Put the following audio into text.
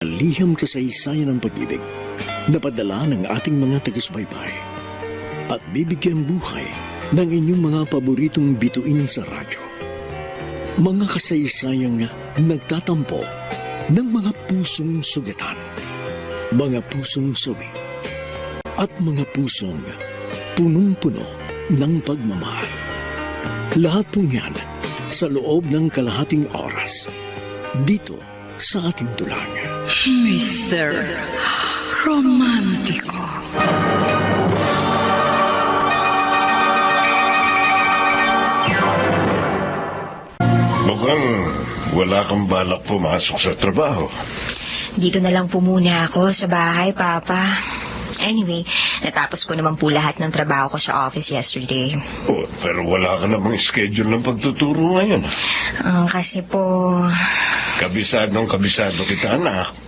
liham kasaysayan ng pag-ibig na padala ng ating mga taga-subaybay at bibigyan buhay ng inyong mga paboritong bituin sa radyo. Mga kasaysayang nagtatampo ng mga pusong sugatan, mga pusong sawi, at mga pusong punong-puno ng pagmamahal. Lahat pong yan sa loob ng kalahating oras dito sa ating dulang. Mr. Romantiko. Mukhang wala kang balak pumasok sa trabaho. Dito na lang po muna ako sa bahay, Papa. Anyway, natapos ko naman po lahat ng trabaho ko sa office yesterday. Oh, pero wala ka namang schedule ng pagtuturo ngayon. Kasi po... Kabisado kita, anak.